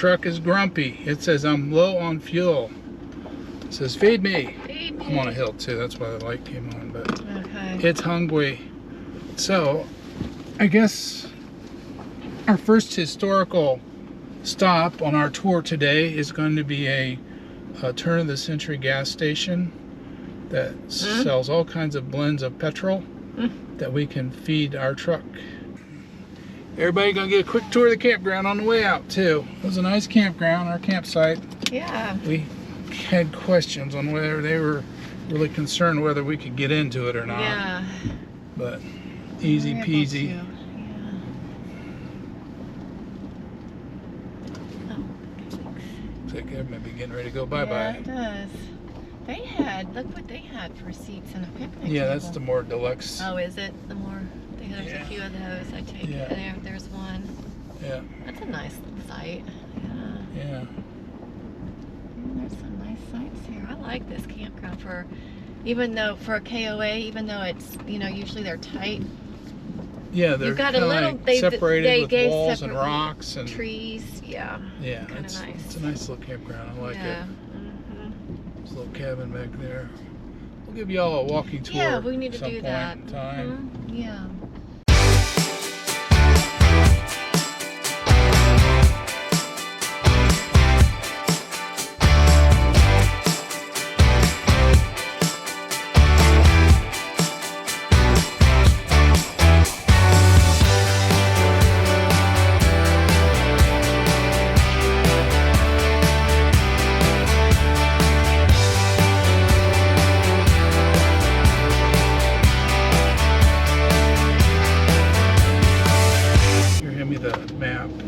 truck is grumpy. It says I'm low on fuel. It says feed me. Feed me. I'm on a hill too, that's why the light came on, but Okay. it's hungry. So I guess our first historical stop on our tour today is going to be a turn of the century gas station that sells all kinds of blends of petrol that we can feed our truck. Everybody gonna get a quick tour of the campground on the way out too. It was a nice campground, our campsite. Yeah. We had questions on whether they were really concerned whether we could get into it or not. Yeah. But easy peasy. Yeah. Oh, Looks like everybody getting ready to go bye-bye. Yeah, it does. They had, look what they had for seats and a picnic Yeah, table. that's the more deluxe. Oh, is it? The more, there's Yeah. a few of those, I take Yeah. it. There's one. Yeah. That's a nice little site. Yeah. Yeah. There's some nice sites here. I like this campground for, even though, for a KOA, even though it's, you know, usually they're tight. Yeah, they're You've got a kinda little, like they separated with gave walls and separate rocks and trees. Yeah. yeah, Kinda it's nice. a nice little campground. I like Yeah. it. There's a little cabin back there. We'll give y'all a walking tour. Yeah, we need to some do point that. in time. Yeah.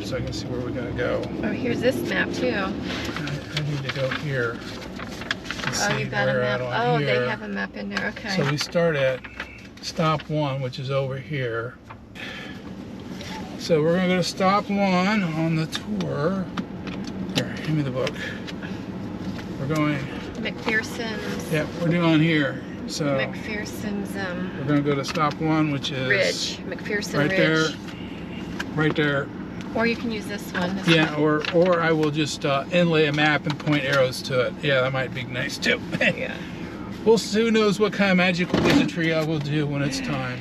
So I can see where we're going to go. Oh, here's this map too. I need to go here. Oh, you've got a map. Oh, they have a map in there. Okay. So we start at stop 1, which is over here. So we're going to go to stop 1 on the tour. Here, give me the book. We're going McPherson's. Yeah, we're doing here. So McPherson's we're going to go to stop 1, which is Ridge. McPherson right Ridge. there. Right there. Or you can use this one. Yeah, or I will just inlay a map and point arrows to it. Yeah, that might be nice too. Yeah. Well, who knows what kind of magical wizardry I will do when it's time.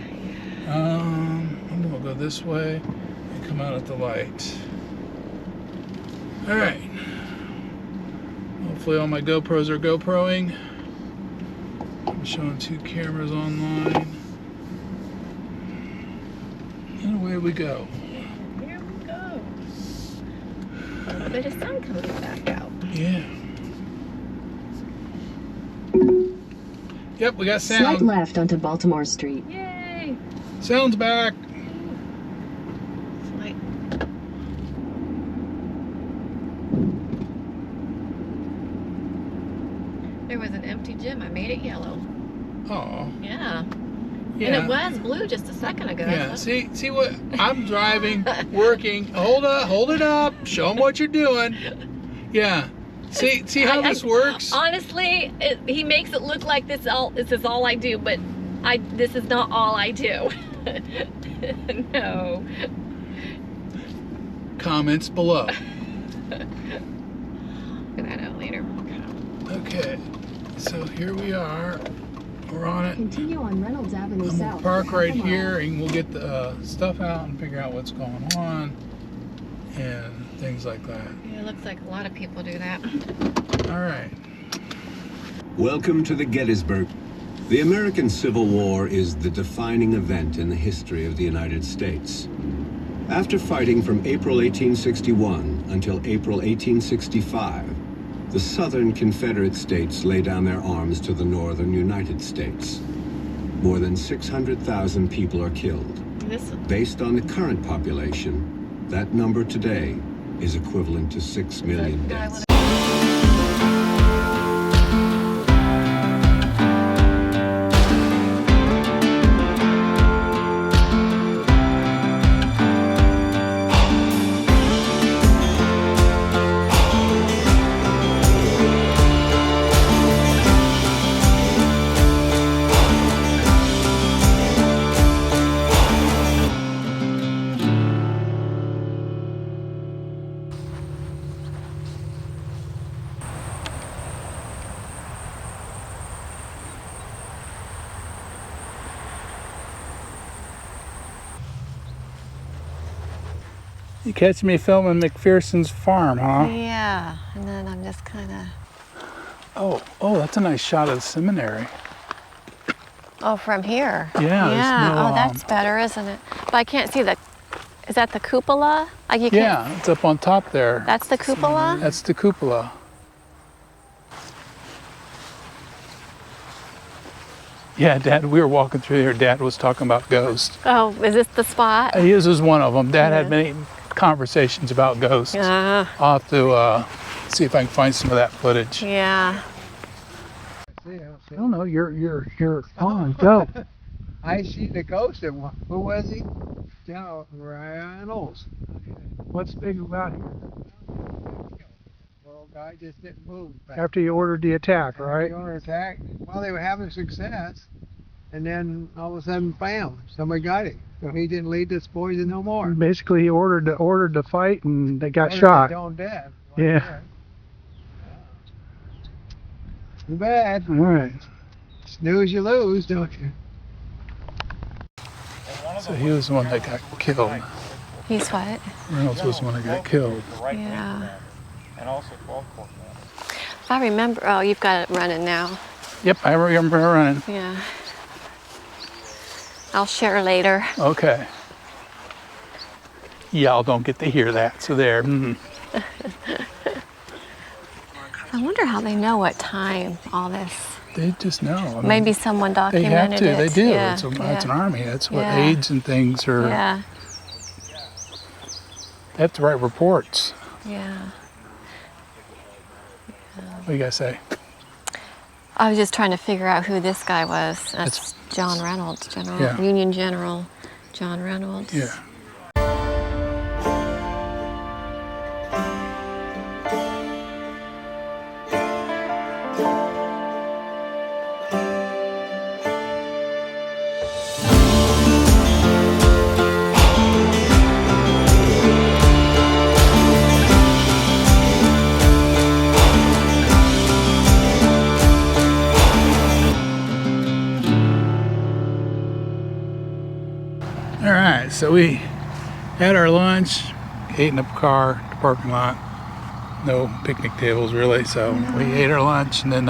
I'm gonna go this way and come out at the light. All right. Hopefully all my GoPros are GoProing. I'm showing 2 cameras online. And away we go. A little bit of sun coming back out. Yeah. Yep, we got sound. Slight left onto Baltimore Street. Yay! Sound's back. Slight. There was an empty gym. I made it yellow. Oh. Yeah. Yeah. And it was blue just a second ago. Yeah. See what I'm driving, working. Hold it up. Show them what you're doing. Yeah. See how this works? Honestly, he makes it look like this is all I do, but this is not all I do. No. Comments below. Get that out later. Okay. So here we are. We're on it. Continue on Reynolds Avenue I'm South. gonna park right half a mile. here and we'll get the stuff out and figure out what's going on and things like that. Yeah, it looks like a lot of people do that. All right. Welcome to the Gettysburg. The American Civil War is the defining event in the history of the United States. After fighting from April 1861 until April 1865, the Southern Confederate States lay down their arms to the Northern United States. More than 600,000 people are killed. Based on the current population, that number today is equivalent to 6 million deaths. You catch me filming McPherson's farm, huh? Yeah, and then I'm just kind of... Oh, that's a nice shot of the seminary. Oh, from here? Yeah. there's Yeah, no, oh, that's better, isn't it? But I can't see the... Is that the cupola? Like you can't... Yeah, it's up on top there. That's the cupola? That's the cupola. Yeah, Dad, we were walking through here. Dad was talking about ghosts. Oh, is this the spot? His was one of them. Dad had many conversations about ghosts. Yeah. I'll have to see if I can find some of that footage. Yeah. I don't know. You're on. Go. I see the ghost of one. Who was he? General Reynolds. What's big about here? Little guy just didn't move. After you ordered the attack, right? The owner attacked. Well, they were having success, and then all of a sudden, bam! Somebody got him. So he didn't lead this poison no more. Basically, he ordered the fight, and they got Ordered shot. his own death. Yeah. Too bad. All right. Snooze, you lose, don't you? So he was the one that got killed. He's what? Reynolds was the one that got killed. Yeah. And also 12 pork If I remember... Oh, you've got it running now. Yep, I remember her running. Yeah. I'll share later. Okay. Y'all don't get to hear that, so there. I wonder how they know what time all this... They just know. I mean, Maybe someone they documented have to. it. They do. Yeah. It's yeah. an army. That's what Yeah. aides and things are. Yeah. They have to write reports. Yeah. What do you guys say? I was just trying to figure out who this guy was. That's John Reynolds, Yeah. Union General John Reynolds. Yeah. All right, so we had our lunch, ate in the car, the parking lot. No picnic tables really, so we ate our lunch, and then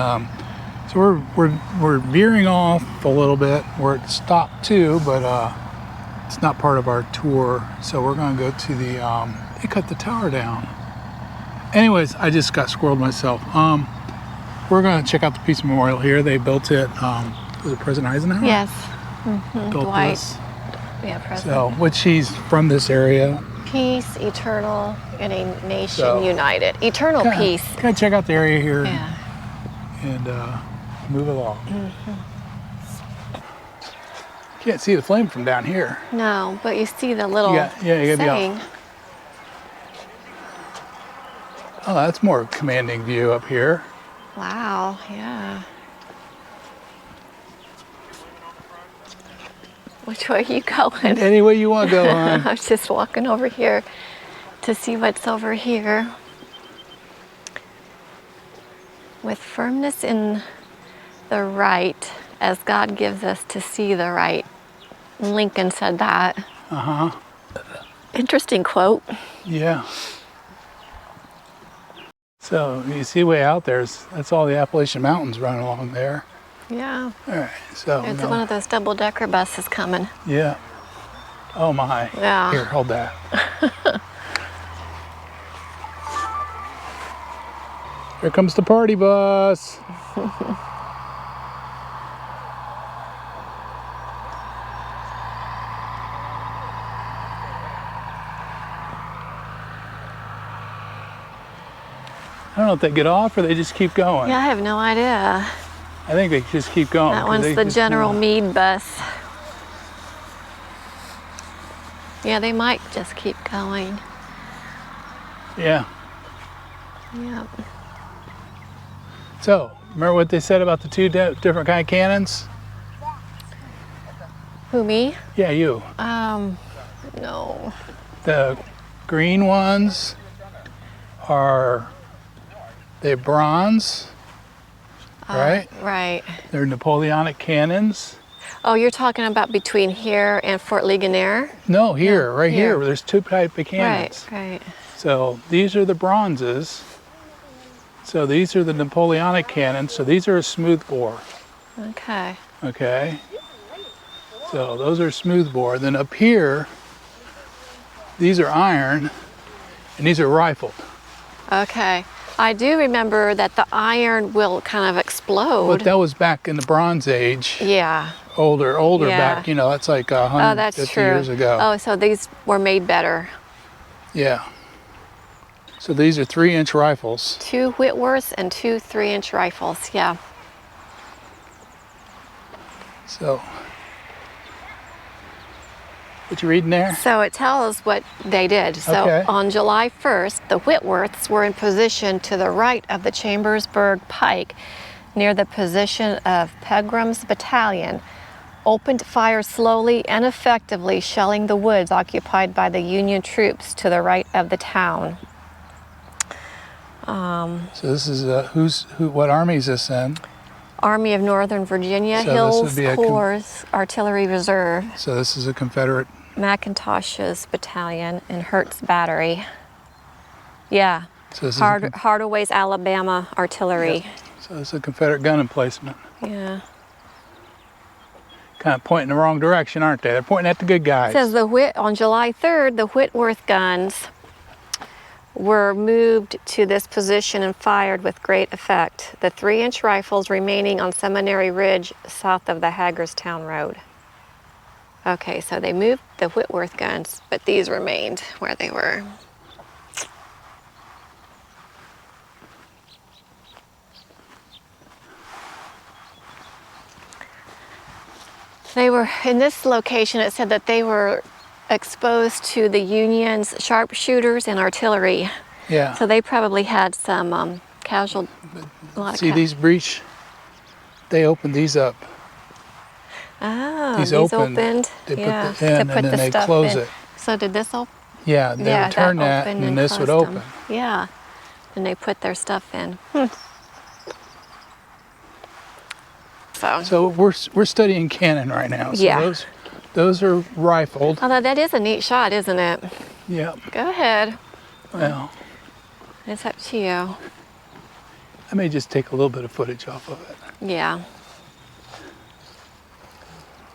so we're veering off a little bit. We're at stop 2, but it's not part of our tour, so we're gonna go to the they cut the tower down. Anyways, I just got squirreled myself. We're gonna check out the Peace Memorial here. They built it. Was it President Eisenhower? Yes. Built Dwight. this. Yeah, So, President. which he's from this area. Peace, eternal, in a nation So- united. Eternal peace. Gotta check out the area here Yeah. and move along. Can't see the flame from down here. No, but you see the little You gotta be saying. Oh, that's more commanding view up here. Wow, yeah. Which way are you going? Any way you want to go, hon. I was just walking over here to see what's over here. With firmness in the right, as God gives us to see the right. Lincoln said that. Uh-huh. Interesting quote. Yeah. So you see way out there, that's all the Appalachian Mountains running along there. Yeah. All right, so. It's one of those double-decker buses coming. Yeah. Oh my. Yeah. Here, hold that. Here comes the party bus. I don't know if they get off or they just keep going. Yeah, I have no idea. I think they just keep going. That 'cause one's they the just General wanna- Meade bus. Yeah, they might just keep going. Yeah. Yep. So, remember what they said about the two different kind of cannons? Who, me? Yeah, you. No. The green ones are they're bronze, right? Right. They're Napoleonic cannons, Oh, you're talking about between here and Fort Ligonier? No, here, right here. here. There's two type of cannons. Right. So these are the bronzes. So these are the Napoleonic cannons. So these are a smoothbore. Okay. Okay. So those are smoothbore. Then up here, these are iron, and these are rifled. Okay. I do remember that the iron will kind of explode. But that was back in the Bronze Age. Yeah. Older Yeah. back. You know, that's like 150 years ago. Oh, so these were made better. Yeah. So these are 3-inch rifles. 2 Whitworths and 2 3-inch rifles. Yeah. So, what you reading there? So it tells what they did. So Okay. on July 1st, the Whitworths were in position to the right of the Chambersburg Pike near the position of Pegram's battalion, opened fire slowly and effectively, shelling the woods occupied by the Union troops to the right of the town. So this is what army is this in? Army of Northern Virginia, So this Hills would be a Corps Artillery Reserve, So this is a Confederate. McIntosh's battalion, and Hertz Battery. Yeah, So this is Hardaway's Alabama Artillery. so this is a Confederate gun emplacement. Yeah. Kind of pointing the wrong direction, aren't they? They're pointing at the good guys. It says on July 3rd, the Whitworth guns were moved to this position and fired with great effect. The 3-inch rifles remaining on Seminary Ridge south of the Hagerstown Road. Okay, so they moved the Whitworth guns, but these remained where they were. They were, in this location, it said that they were exposed to the Union's sharpshooters and artillery. Yeah. So they probably had some casual. See these breech? They opened these up. Oh, These these opened. opened. They Yeah, put the in, to put and the then they stuff close in. it. So did this open? Yeah, they would turn that, opened and this would closed open. them. Yeah, and they put their stuff in. So we're studying cannon right now. So Yeah. those are rifled. Although that is a neat shot, isn't it? Yeah. Go ahead. Well, It's up to you. I may just take a little bit of footage off of it. Yeah.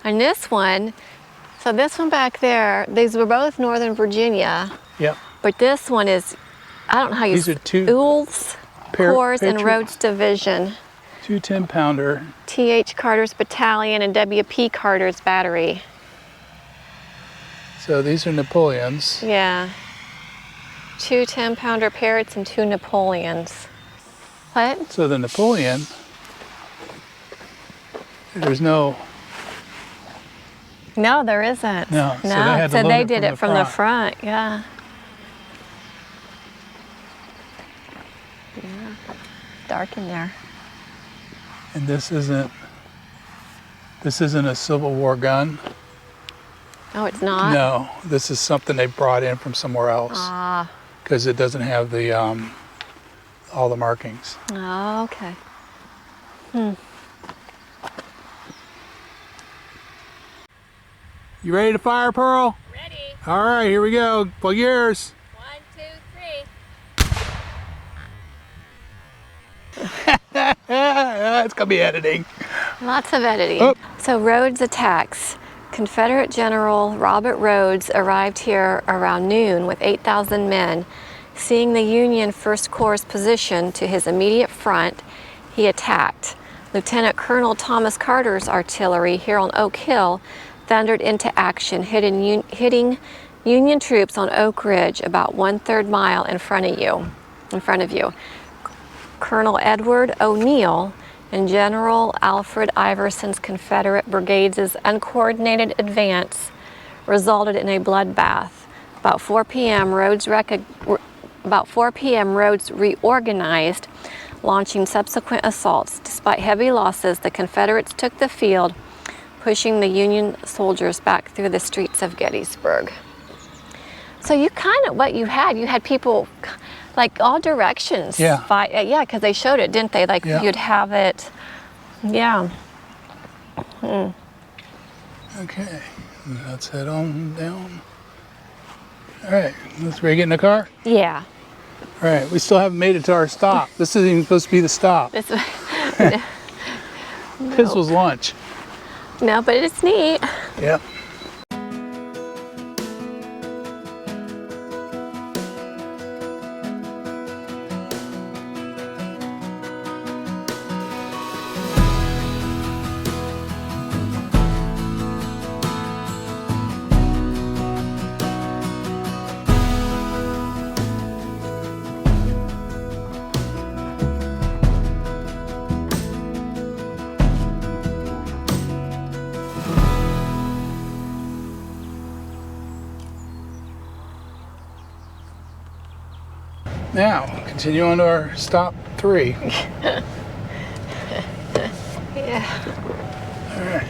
And this one, so this one back there, these were both Northern Virginia, Yep. but this one is, I don't know how you These are two Ewell's Corps and Patriot- Rhodes Division, 2 10-pounder. T.H. Carter's Battalion, and W.P. Carter's Battery. So these are Napoleons. Yeah. 2 10-pounder Parrots and 2 Napoleons. What? So the Napoleon, there's no. No, there isn't. No, so they No, had to so load they it did from it the from the front. front. Yeah. Yeah. Dark in there. And this isn't a Civil War gun. Oh, it's not? No, this is something they brought in from somewhere else Ah. because it doesn't have the all the markings. Oh, okay. You ready to fire, Pearl? Ready? All right, here we go. Plug yours. 1, 2, 3. It's gonna be editing. Lots of editing. Oh. So Rhodes attacks. Confederate General Robert Rhodes arrived here around noon with 8,000 men. Seeing the Union First Corps position to his immediate front, he attacked. Lieutenant Colonel Thomas Carter's artillery here on Oak Hill thundered into action, hitting Union troops on Oak Ridge about 1/3 mile in front of you. Colonel Edward O'Neill and General Alfred Iverson's Confederate brigades' uncoordinated advance resulted in a bloodbath. About 4 p.m., Rhodes reorganized, launching subsequent assaults. Despite heavy losses, the Confederates took the field, pushing the Union soldiers back through the streets of Gettysburg. So you had people like all directions. Yeah. Fight. Yeah, because they showed it, didn't they? Like Yeah. you'd have it. Yeah. Okay, let's head on down. All right, let's ready to get in the car. Yeah. All right, we still haven't made it to our stop. This isn't even supposed to be the stop. This, This was lunch. no, but it's neat. Yep. Now, continue on to our stop 3. Yeah. All right,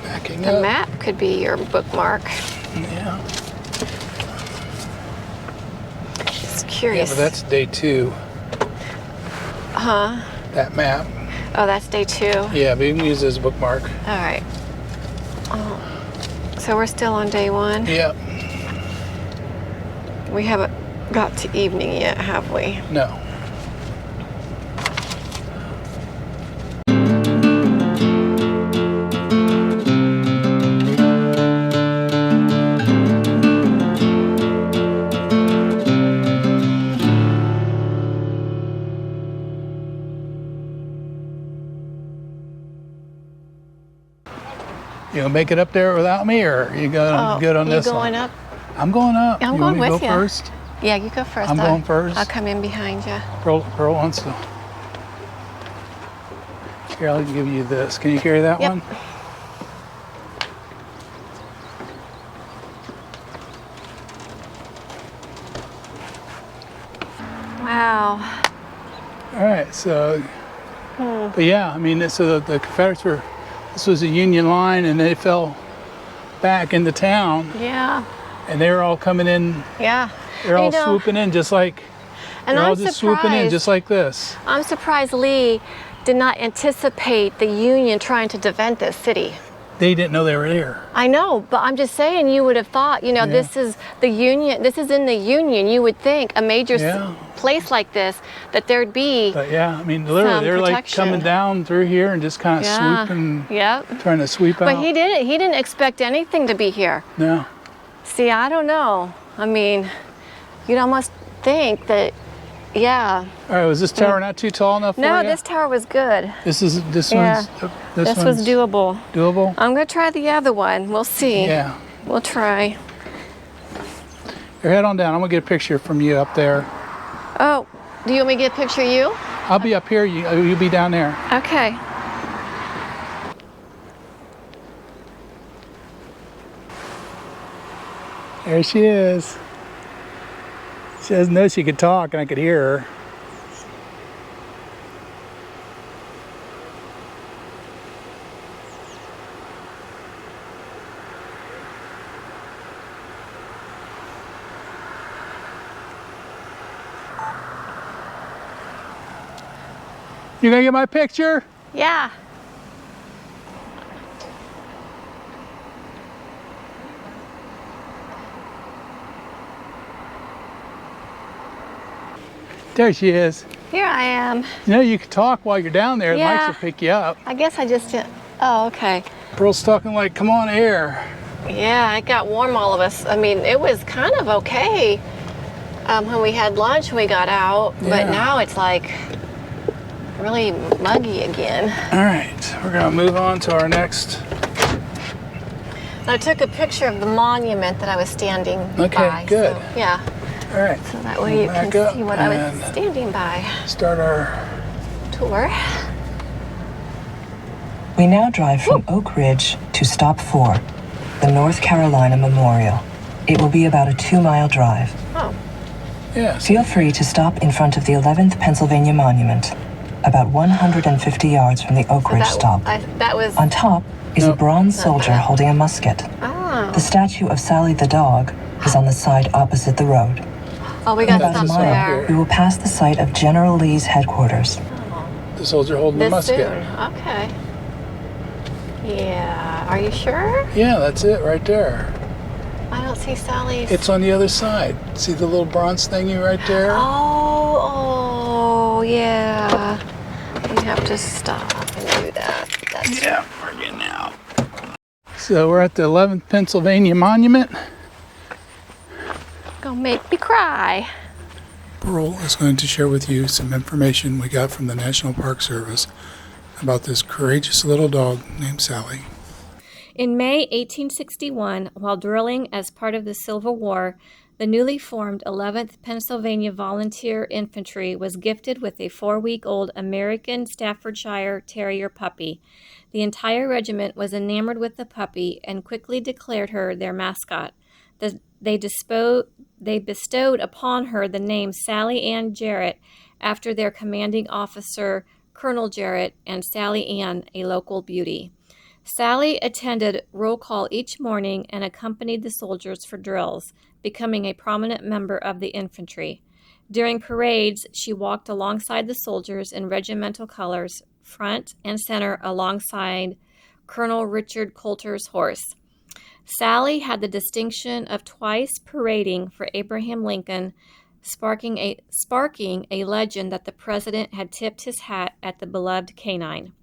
backing The up. map could be your bookmark. Yeah. Just Yeah, curious. but that's day 2. Huh? That map. Oh, that's day 2. Yeah, but you can use it as a bookmark. All right. Oh. So we're still on day 1. Yep. We haven't got to evening yet, have we? No. You gonna make it up there without me, or you going good on you this going one? up? I'm going up. I'm you going want me to with go you. first? Yeah, you go first. I'm going first. I'll come in behind you. Pearl wants to. Here, I'll give you this. Can you carry that Yep. one? Wow. All right, so, but yeah, I mean, so the Confederates were, this was a Union line, and they fell back into town, Yeah. and they were all coming in, Yeah. they're all You know, swooping in just like, And they're all I'm just swooping in surprised. just like this. I'm surprised Lee did not anticipate the Union trying to defend this city. They didn't know they were there. I know, but I'm just saying you would have thought, you know, Yeah. this is the Union, this is in the Union. You would think a major Yeah. place like this, that there'd be, But yeah, I mean, literally, Some they're like protection. coming down through here and just kind of yeah, swooping, yep. trying to sweep out. But he didn't expect anything to be here. No. See, I don't know. I mean, you'd almost think that, yeah. All right, was this tower not too tall enough for No, you? this tower was good. This Yeah. one's This was one's doable. doable. I'm gonna try the other one. We'll see. Yeah. We'll try. Here, head on down. I'm gonna get a picture from you up there. Oh, do you want me to get a picture of you? I'll be up here. You'll be down there. Okay. There she is. She doesn't know she could talk, and I could hear her. You gonna get my picture? Yeah. There she is. Here I am. You know, you can talk while you're down there. The mics Yeah. will pick you up. I guess I just didn't. Oh, okay. Pearl's talking like, come on, air. Yeah, it got warm, all of us. I mean, it was kind of okay when we had lunch when we got out, Yeah. but now it's like really muggy again. All right, we're gonna move on to our next. I took a picture of the monument that I was standing Okay, by. good. So, yeah, All right, so that way you back can up see what I was and standing by. start our. Tour. We now drive from Oak Ridge to Stop 4, the North Carolina Memorial. It will be about a 2-mile drive. Oh, Yes. Feel free to stop in front of the 11th Pennsylvania Monument, about 150 yards from the Oak Ridge stop. that was. On top is a Nope. bronze soldier holding a musket. Oh, The statue of Sallie the dog is on the side opposite the road. oh, we In got about to a stop mile, there. we will pass the site of General Lee's headquarters. The soldier holding the This musket. soon. Okay. Yeah. Are you sure? Yeah, that's it right there. I don't see Sally's. It's on the other side. See the little bronze thingy right there? Oh, yeah. We have to stop and do that. That's Yeah, we're getting out. So we're at the 11th Pennsylvania Monument. gonna make me cry. Pearl is going to share with you some information we got from the National Park Service about this courageous little dog named Sallie. In May 1861, while drilling as part of the Civil War, the newly formed 11th Pennsylvania Volunteer Infantry was gifted with a 4-week-old American Staffordshire Terrier puppy. The entire regiment was enamored with the puppy and quickly declared her their mascot. They bestowed upon her the name Sallie Ann Jarrett after their commanding officer, Colonel Jarrett, and Sallie Ann, a local beauty. Sallie attended roll call each morning and accompanied the soldiers for drills, becoming a prominent member of the infantry. During parades, she walked alongside the soldiers in regimental colors, front and center alongside Colonel Richard Coulter's horse. Sallie had the distinction of twice parading for Abraham Lincoln, sparking a legend that the president had tipped his hat at the beloved canine.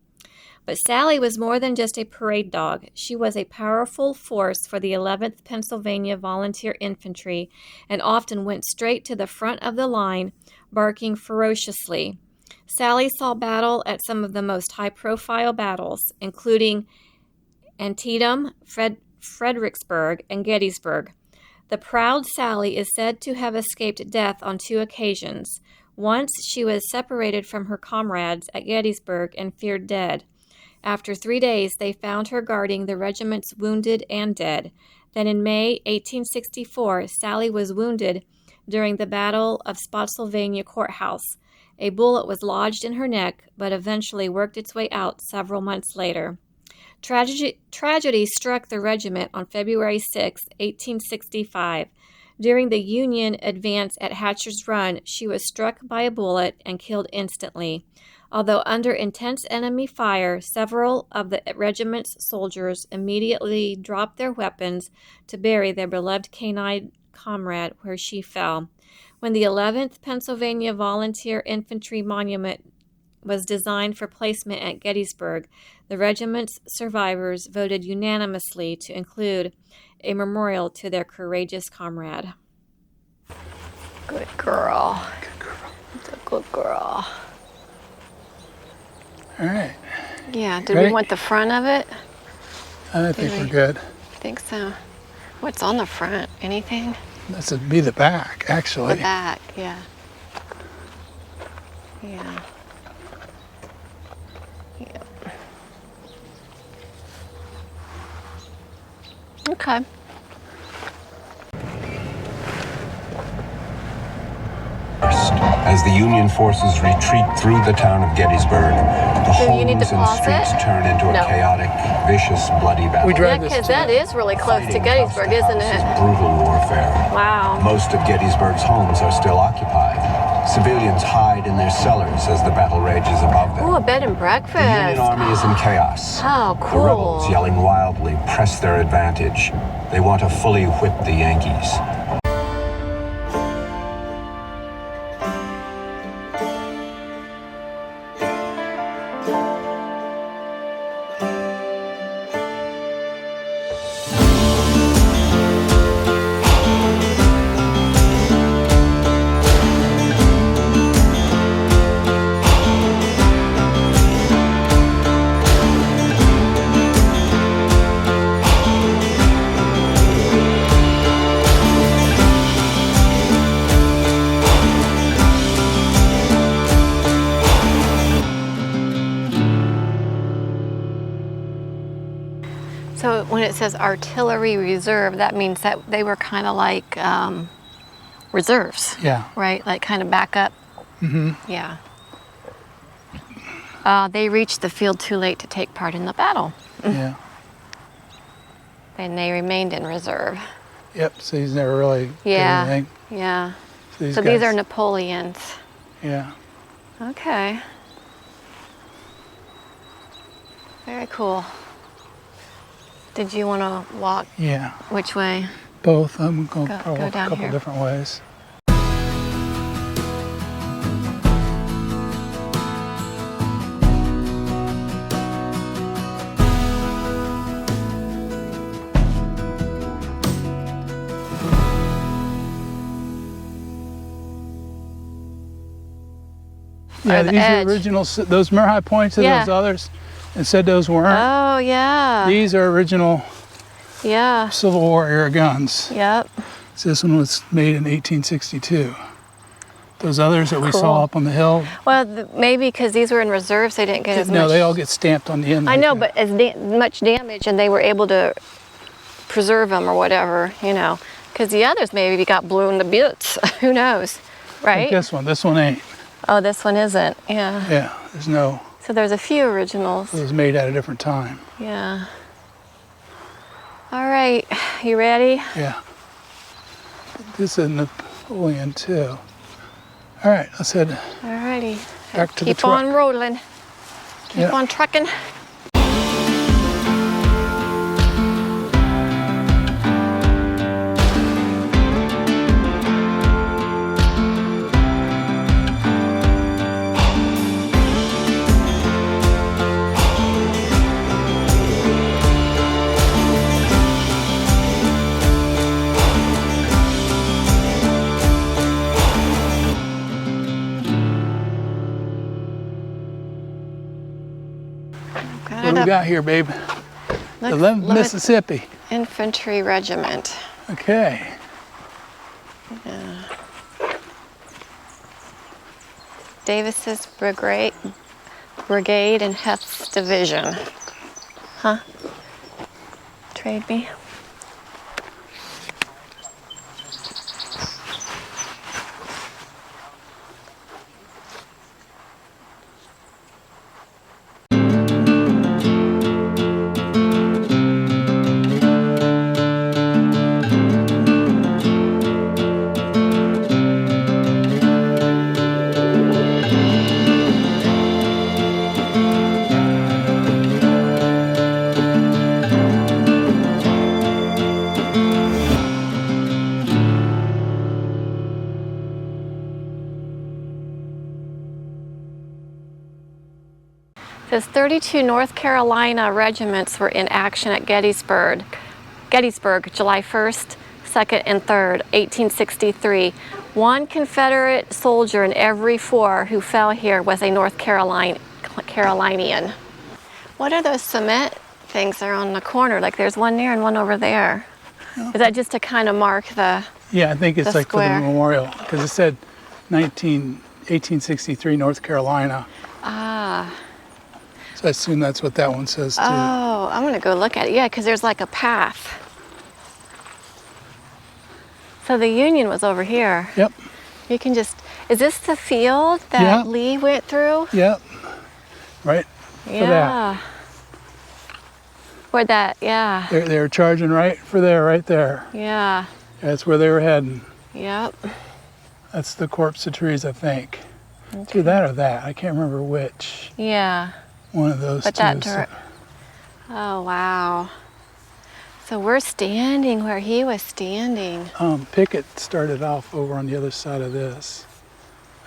But Sallie was more than just a parade dog. She was a powerful force for the 11th Pennsylvania Volunteer Infantry and often went straight to the front of the line, barking ferociously. Sallie saw battle at some of the most high-profile battles, including Antietam, Fredericksburg, and Gettysburg. The proud Sallie is said to have escaped death on 2 occasions. Once she was separated from her comrades at Gettysburg and feared dead. After 3 days, they found her guarding the regiment's wounded and dead. Then in May 1864, Sallie was wounded during the Battle of Spotsylvania Courthouse. A bullet was lodged in her neck, but eventually worked its way out several months later. Tragedy struck the regiment on February 6, 1865. During the Union advance at Hatcher's Run, she was struck by a bullet and killed instantly. Although under intense enemy fire, several of the regiment's soldiers immediately dropped their weapons to bury their beloved canine comrade where she fell. When the 11th Pennsylvania Volunteer Infantry Monument was designed for placement at Gettysburg, the regiment's survivors voted unanimously to include a memorial to their courageous comrade. Good girl. Good girl. It's a good girl. All right. Yeah, did Ready? we want the front of it? I think we're good. I think so. What's on the front? Anything? This would be the back, actually. The back, yeah. Yeah. Yeah. Okay. As the Union forces retreat through the town of Gettysburg, the you need homes to and pause streets it? turn into No. a chaotic, vicious, bloody battle. We drive Yeah, this because to that the- is really close to Fighting Gettysburg, house to isn't house it? is brutal warfare. Wow. Most of Gettysburg's homes are still occupied. Civilians hide in their cellars as the battle rages above them. Ooh, a bed and breakfast. The Union army is in chaos. Oh, The cool. rebels, yelling wildly, press their advantage. They want to fully whip the Yankees. So when it says artillery reserve, that means that they were kind of like reserves, Yeah. right? Like kind of backup. Mm-hmm. Yeah. They reached the field too late to take part in the battle, Yeah. and they remained in reserve. Yep. So he's never really did Yeah. anything. Yeah. So So these are Napoleons. Yeah. Okay. Very cool. Did you want to walk? Yeah, Which way? both. I'm going Go to probably a down couple here. different ways. Yeah, the these edge. are original. Those Murhigh points to Yeah. those others and said those weren't. Oh, yeah. These are original Yeah. Civil War era guns. Yep. So this one was made in 1862. Those others that we Cool. saw up on the hill, Well, maybe because these were in reserves, they didn't get as much. no, they all get stamped on the end. I like know, that. but as much damage, and they were able to preserve them or whatever, you know. Because the others maybe got blown to bits. Who knows, Like right? this one ain't. Oh, this one isn't. Yeah. Yeah, there's no. So there's a few originals. It was made at a different time. Yeah. All right, you ready? Yeah. This is Napoleon too. All right, let's head All righty. back to the Keep truck. on rolling. Keep Yeah. on trucking. Got What it do we up. got here, babe? The 11th Mississippi. Infantry Regiment. Okay. Davis's Brigade and Heth's Division. Huh? Trade me. Says 32 North Carolina regiments were in action at Gettysburg, July 1st, 2nd, and 3rd, 1863. One Confederate soldier in every 4 who fell here was a North Carolinian. What are those cement things that are on the corner? Like there's one there and one over there. Is that just to kind of mark the... Yeah, I think it's The like for square. the memorial because it said 1863 North Carolina. Ah. So I assume that's what that one says too. Oh, I'm gonna go look at it. Yeah, because there's like a path. So the Union was over here. Yep. You can just, is this the field that Yeah. Lee went through? Yep. Right. Yeah. that. Where that, yeah. They were charging right for there, right there. Yeah. That's where they were heading. Yep. That's the corpse of trees, I think. Either that or that. I can't remember which. Yeah. One of those But two. that oh, wow. So we're standing where he was standing. Pickett started off over on the other side of this,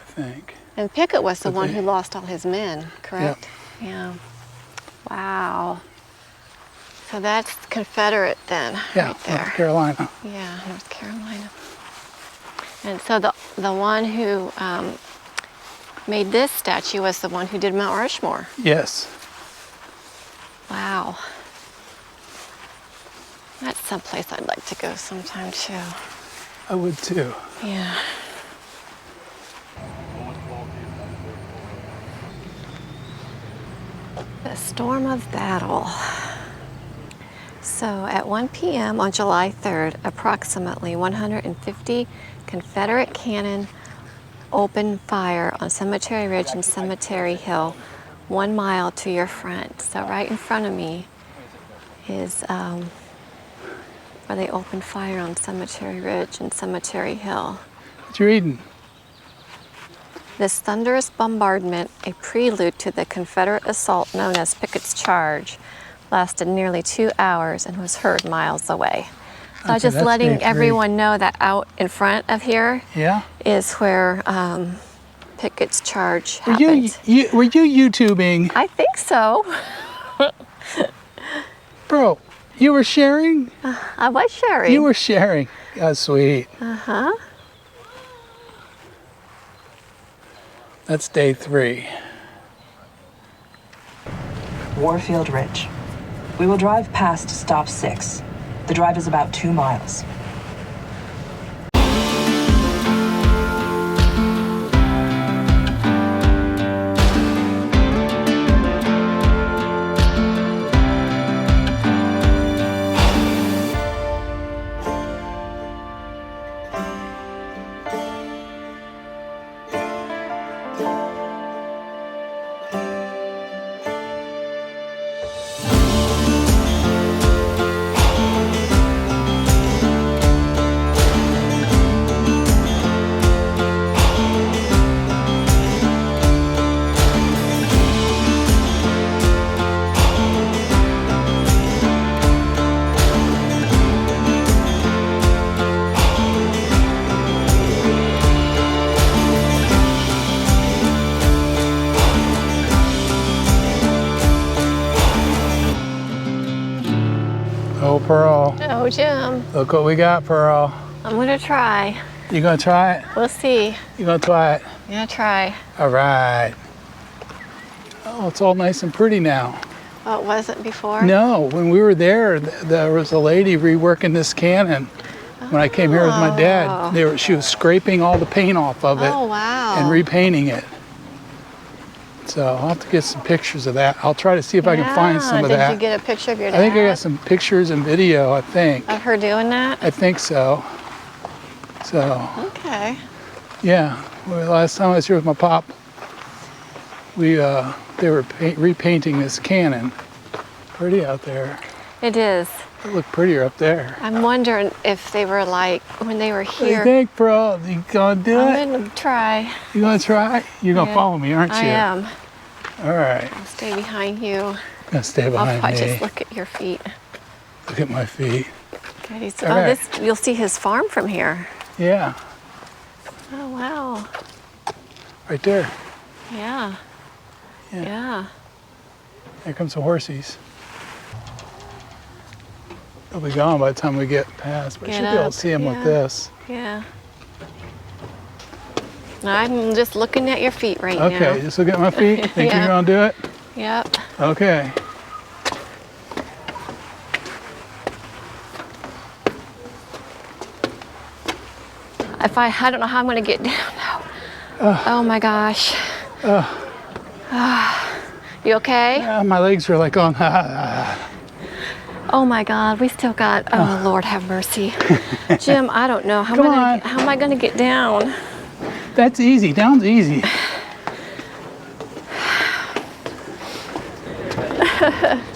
I think. And Pickett was the But one they- who lost all his men, correct? Yeah. Wow. So that's Confederate then, Yeah, right there. North Carolina. Yeah, North Carolina. And so the one who made this statue was the one who did Mount Rushmore. Yes. Wow. That's someplace I'd like to go sometime too. I would too. Yeah. The storm of battle. So at 1 p.m. on July 3rd, approximately 150 Confederate cannon opened fire on Cemetery Ridge and Cemetery Hill, 1 mile to your front. So right in front of me is where they opened fire on Cemetery Ridge and Cemetery Hill. What you reading? This thunderous bombardment, a prelude to the Confederate assault known as Pickett's Charge, lasted nearly 2 hours and was heard miles away. So Okay, just that's letting day 3. everyone know that out in front of here Yeah. is where Pickett's charge Were happened. were you YouTubing? I think so. Bro, you were sharing? I was sharing. You were sharing. That's sweet. Uh-huh. That's day 3. Warfield Ridge. We will drive past stop 6. The drive is about 2 miles. Oh, Pearl. Oh, Jim, Look what we got, Pearl. I'm gonna try. You gonna try it? We'll see. You gonna try it? I'm gonna try. All right. Oh, it's all nice and pretty now. Oh, it wasn't before? No, when we were there, there was a lady reworking this cannon. When I came here with my dad, she was scraping all the paint off of it Oh, wow. and repainting it. So I'll have to get some pictures of that. I'll try to see if I can find some of that. Did you get a picture of your dad? I think I got some pictures and video, I think. Of her doing that? I think so. So, Okay. yeah. Well, last time I was here with my pop, they were repainting this cannon. Pretty out there. It is. It looked prettier up there. I'm wondering if they were like, when they were What do you here. think, bro? You gonna do it? I'm gonna try. You gonna try? You're gonna Yeah, follow me, aren't you? I am. All right. I'll stay behind you. Gonna stay I'll behind probably me. just look at your feet. Look at my feet. Okay, All right. this you'll see his farm from here. Yeah, Oh wow. right there. Yeah. Yeah. Yeah. Here comes the horsies. They'll be gone by the time we get past, but I Get should be able up, to see them yeah. with this. Yeah. I'm just looking at your feet right now. Okay, just look at my feet. Think Yeah. you're gonna do it? Yep. Okay. I don't know how I'm gonna get down now. Oh my gosh. You okay? Yeah, my legs are like on. Oh my God, we still got, oh Lord have mercy. Jim, I don't know. How Come on. how am I gonna get down? That's easy. Down's easy.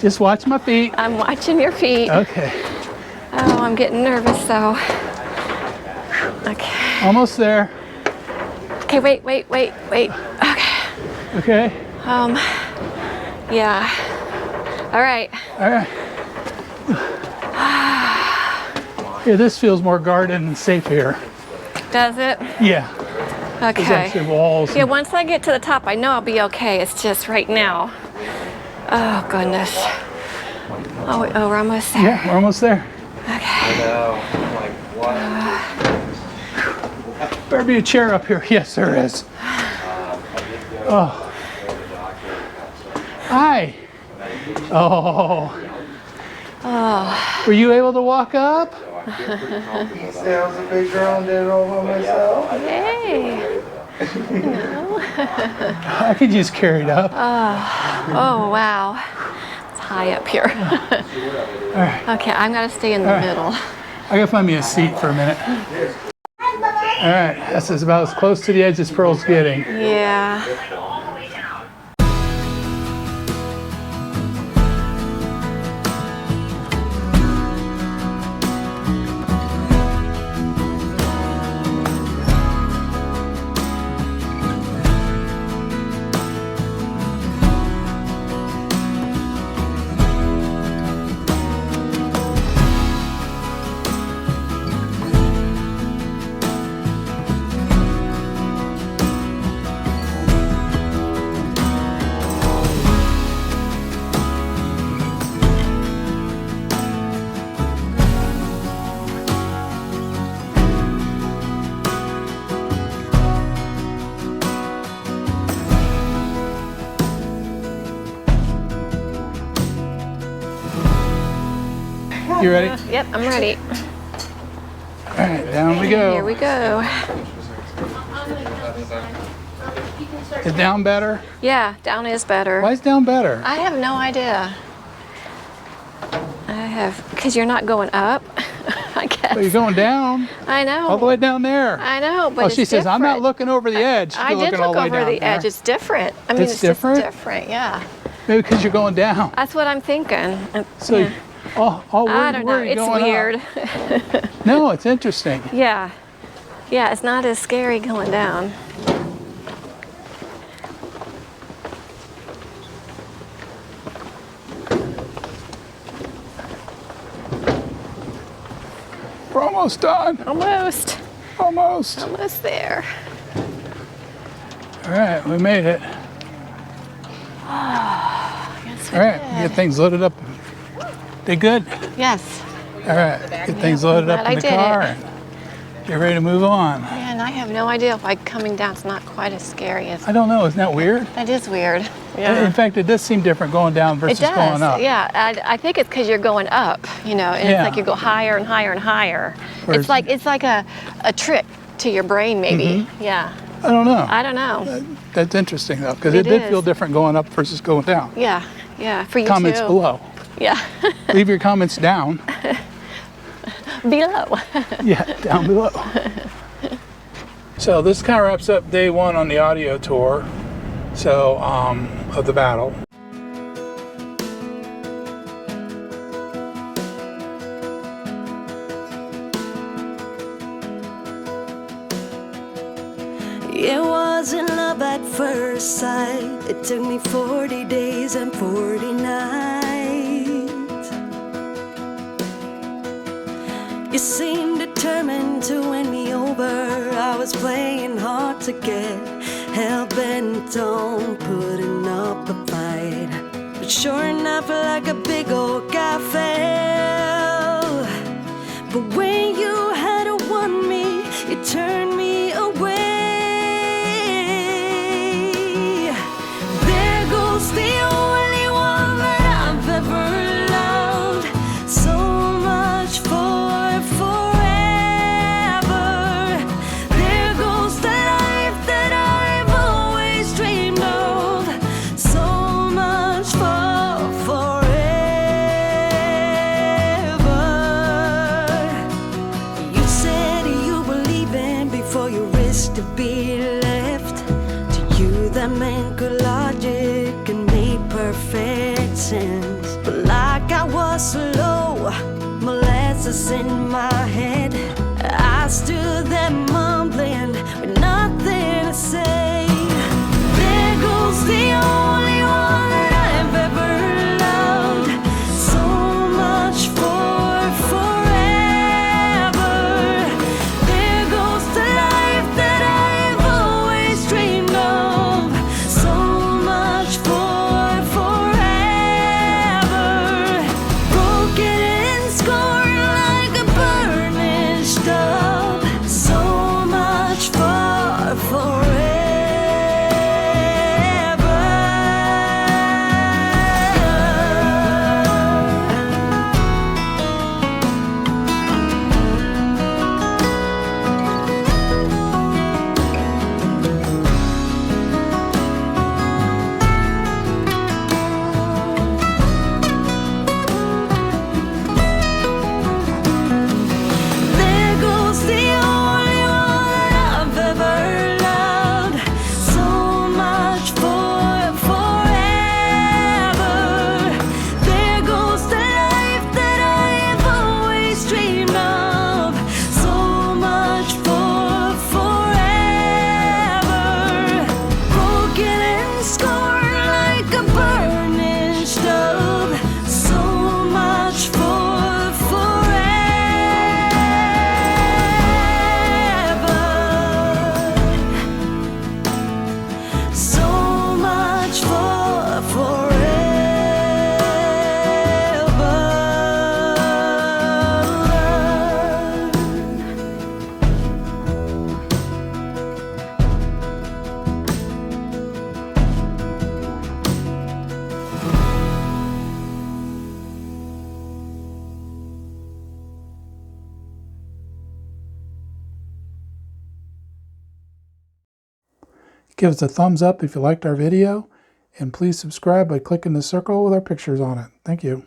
Just watch my feet. I'm watching your feet. Okay. Oh, I'm getting nervous though. Okay. Almost there. Okay, wait. Okay. Okay. Yeah. All right. All right. Yeah, this feels more guarded and safe here. Does it? Yeah. There's Okay. actually walls. Yeah, once I get to the top, I know I'll be okay. It's just right now. Oh, goodness. Oh, we're almost there. Yeah, we're almost there. Better be a chair up here. Yes, there is. Oh. Hi. Oh. Oh. Were you able to walk up? I was a big girl and did it all by myself. Yay. I could just carry it up. Oh, wow. It's high up here. All right. Okay, I'm going to stay in the middle. I gotta find me a seat for a minute. All right, that's about as close to the edge as Pearl's getting. Yeah. You ready? Yep, I'm ready. All right, down we go. Here we go. Is down better? Yeah, down is better. Why is down better? I have no idea. Because you're not going up, I guess. Well, you're going down. I know. All the way down there. I know, but Oh, it's she says, I'm not different. looking over the edge. I You're did looking all look the way over down the there. edge. It's different. I mean, It's it's different? just different, yeah. Maybe because you're going down. That's what I'm thinking. So, Yeah. all I don't know. where are you It's going weird. up? No, it's interesting. Yeah. Yeah, it's not as scary going down. We're almost done. Almost. Almost. Almost there. All right, we made it. Yes, we All right, did. get things loaded up. They good? Yes. All right, get things loaded glad up I in the did car it. and get ready to move on. Man, I have no idea why coming down's not quite as scary as... I don't know, isn't that weird? That is weird. In Yeah. fact, it does seem different going down versus It does. going up. Yeah, I think it's because you're going up, you know, and Yeah. it's like you go higher and higher and higher. Whereas- It's like a trick to your brain, maybe. Mm-hmm. Yeah. I don't know. I don't know. That's interesting though, because It it did is. feel different going up versus going down. Yeah. Yeah. For you Comments too. below. Yeah. Leave your comments down. Below. Yeah, down below. So this kind of wraps up day one on the audio tour. So of the battle. It wasn't love at first sight. It took me 40 days and 40 nights. You seemed determined to win me over. I was playing hard to get, hell-bent on putting up a fight. But sure enough, like a big old guy fell. But when you had won me, you turned me away. There goes the only one that I've ever loved. So much for forever. There goes the life that I've always dreamed of. So much for forever. You said you were leaving before you risked to be left. To you that meant good logic and made perfect sense. But like I was slow, molasses in my head, I stood there mumbling with nothing to say. There goes the only one that I've ever loved. So much for forever. There goes the life that I've always dreamed of. So much for forever. Broken and scorned like a burnished dove. So much for Give us a thumbs up if you liked our video, and please subscribe by clicking the circle with our pictures on it. Thank you.